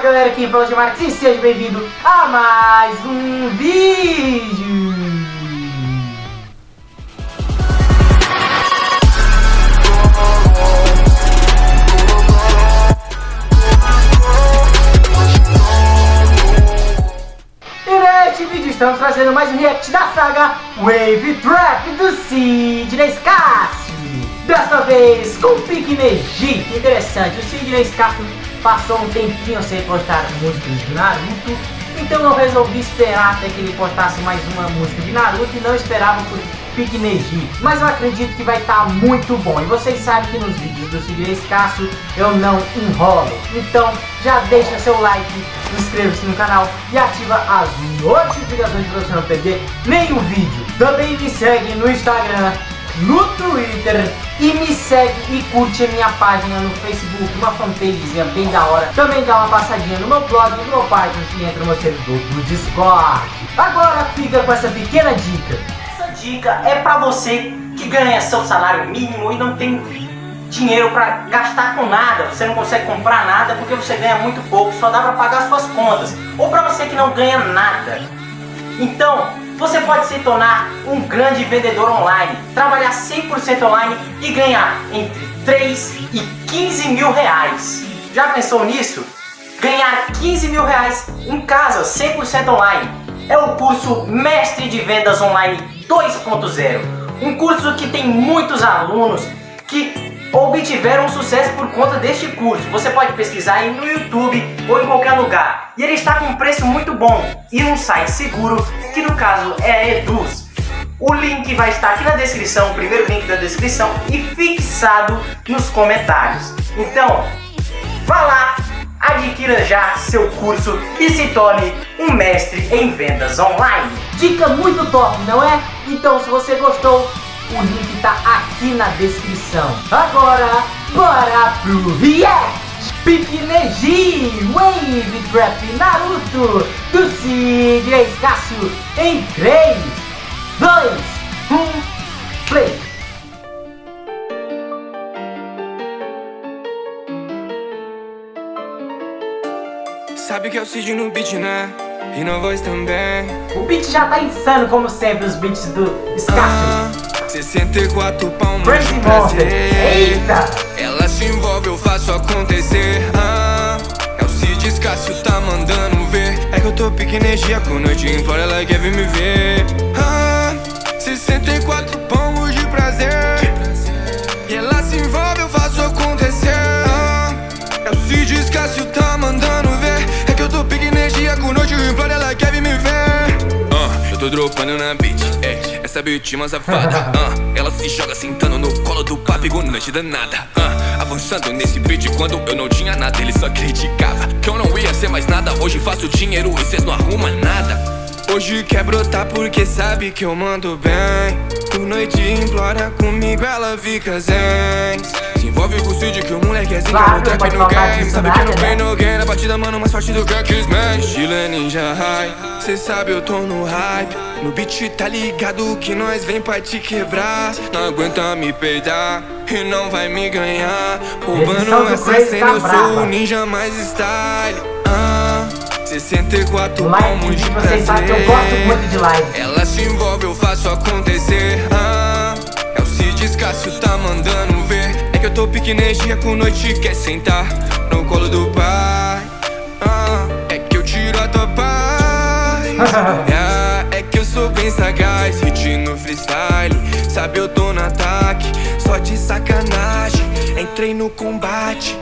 galera, quem fala de Marcos e seja bem-vindo a mais um vídeo. E neste vídeo estamos trazendo mais um react da saga Wave Trap do Sidney Scasso. Dessa vez com Pikneji. Interessante, o Sidney Scasso passou um tempinho sem postar músicas de Naruto, então eu resolvi esperar até que ele postasse mais uma música de Naruto e não esperava por Pikneji, mas eu acredito que vai estar muito bom. E vocês sabem que nos vídeos do Sidney Scasso eu não enrolo, então já deixa seu like, inscreva-se no canal e ativa as notificações para você não perder nenhum vídeo. Também me segue no Instagram, no Twitter e me segue e curte a minha página no Facebook, uma fanpagezinha bem da hora. Também dá uma passadinha no meu blog e no meu Patreon e entra no meu servidor do Discord. Agora fica com essa pequena dica. Essa dica é pra você que ganha seu salário mínimo e não tem dinheiro pra gastar com nada. Você não consegue comprar nada porque você ganha muito pouco, só dá pra pagar suas contas. Ou pra você que não ganha nada. Então, você pode se tornar um grande vendedor online, trabalhar 100% online e ganhar entre 3 e 15 mil reais. Já pensou nisso? Ganhar 15 mil reais em casa, 100% online. É o curso Mestre de Vendas Online 2.0. Um curso que tem muitos alunos que obtiveram sucesso por conta deste curso. Você pode pesquisar aí no YouTube ou em qualquer lugar. E ele está com um preço muito bom e um site seguro, que no caso é a Eduz. O link vai estar aqui na descrição, o primeiro link da descrição, e fixado nos comentários. Então, vá lá, adquira já seu curso e se torne um mestre em vendas online. Dica muito top, não é? Então, se você gostou, o link tá aqui na descrição. Agora, bora pro react! Pikneji, Wave Trap Naruto, do Sidney Scasso, em 3, 2, 1, play! Sabe que é o Cid no beat, né? E na voz também. O beat já tá insano, como sempre, os beats do Scasso. 64 palmas Crazy de prazer. Eita! Ela se envolve, eu faço acontecer. É o Cid Scasso, tá mandando ver. É que eu tô Pikneji, com noite embora ela quer vir me ver. 64 palmos de prazer. E ela se envolve, eu faço acontecer. É o Cid Scasso, tá mandando ver. É que eu tô Pikneji, com noite embora ela quer vir me ver. Eu tô dropando na beat, essa beat uma safada. Ela se joga sentando no colo do papo, gonante danada. Avançando nesse beat quando eu não tinha nada, ele só criticava que eu não ia ser mais nada. Hoje faço dinheiro e cês não arrumam nada. Hoje quer brotar porque sabe que eu mando bem. Por noite implora comigo, ela fica zen. Se envolve com o Cid que o moleque é zinho, no trap no game. Sabe que no pain no gain, na batida mano mais forte do que aqueles man. Estilo é ninja high, cê sabe eu tô no hype. No beat tá ligado que nós vem pra te quebrar. Não aguenta me peidar e não vai me ganhar. Roubando essa cena, eu sou o ninja mais style. 64 palmos de prazer. Eu gosto muito de live. Ela se envolve, eu faço acontecer. É o Cid Scasso, tá mandando ver. É que eu tô Pikneji, com noite quer sentar no colo do pai. É que eu tiro a tua paz. É que eu sou bem sagaz, hit no freestyle. Sabe eu tô no ataque, só de sacanagem. Entrei no combate,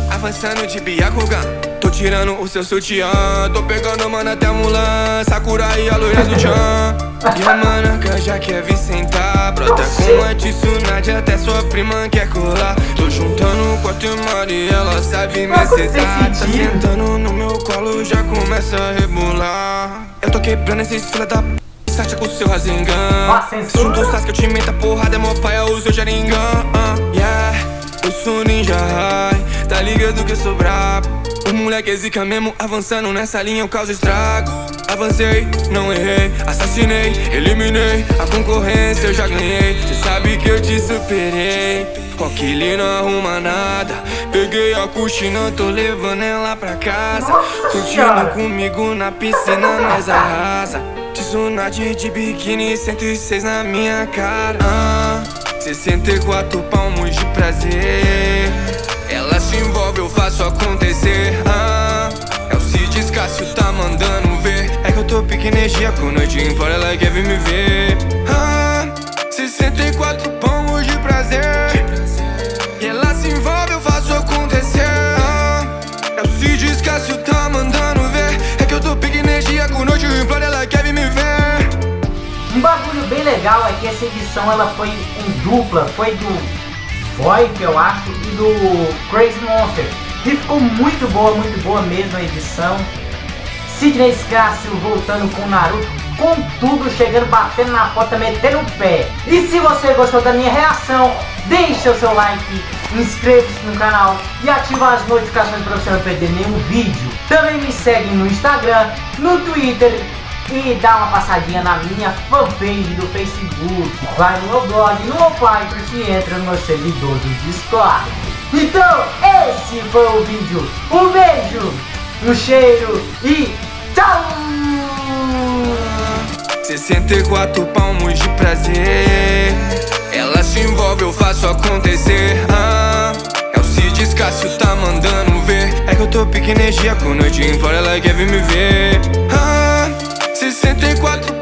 avançando de Byakugan. Tô tirando o seu sutiã, tô pegando mano até Mulan, Sakura e a loira do Chan. E a manaka já quer vir sentar, brota com a Tsunade, até sua prima quer colar. Tô juntando com a Temari e ela sabe me acertar. Tá sentando no meu colo, já começa a rebolar. Eu tô quebrando esses fila da p***, Sasha com o seu Rasengan. Se juntou o Sasuke, eu te meto a porrada, é mó pai, eu uso o Sharingan. Eu sou ninja high, tá ligado que eu sou brabo. O moleque é zica mesmo, avançando nessa linha eu causo estrago. Avancei, não errei, assassinei, eliminei a concorrência, eu já ganhei. Cê sabe que eu te superei. Rock ele não arruma nada, Peguei a coxina, tô levando ela pra casa. Nossa Curtindo Senhora. comigo na piscina, nós arrasa. Tsunade de biquíni, 106 na minha cara. 64 palmos de prazer. Ela se envolve, eu faço acontecer. É o Cid Escácio, tá mandando ver. É que eu tô pique energia com noite embora, ela quer vir me ver. 64 palmos de prazer. E ela se envolve, eu faço acontecer. É o Cid Escácio, tá mandando ver. É que eu tô pique energia com noite embora, ela quer vir me ver. Um bagulho bem legal é que essa edição ela foi em dupla, foi do Boy, que eu acho, e do Crazy Monster. E ficou muito boa mesmo a edição. Sidney Scácio voltando com o Naruto, com tudo, chegando, batendo na porta, metendo o pé. E se você gostou da minha reação, deixa o seu like, inscreva-se no canal e ativa as notificações para você não perder nenhum vídeo. Também me segue no Instagram, no Twitter e dá uma passadinha na minha fanpage do Facebook. Vai no meu blog, no meu Pinterest e entra no meu servidor do Discord. Então, esse foi o vídeo. Um beijo, um cheiro e tchau! 64 palmos de prazer. Ela se envolve, eu faço acontecer. É o Cid Escácio, tá mandando ver. É que eu tô pique energia com noite embora, ela quer vir me ver. 64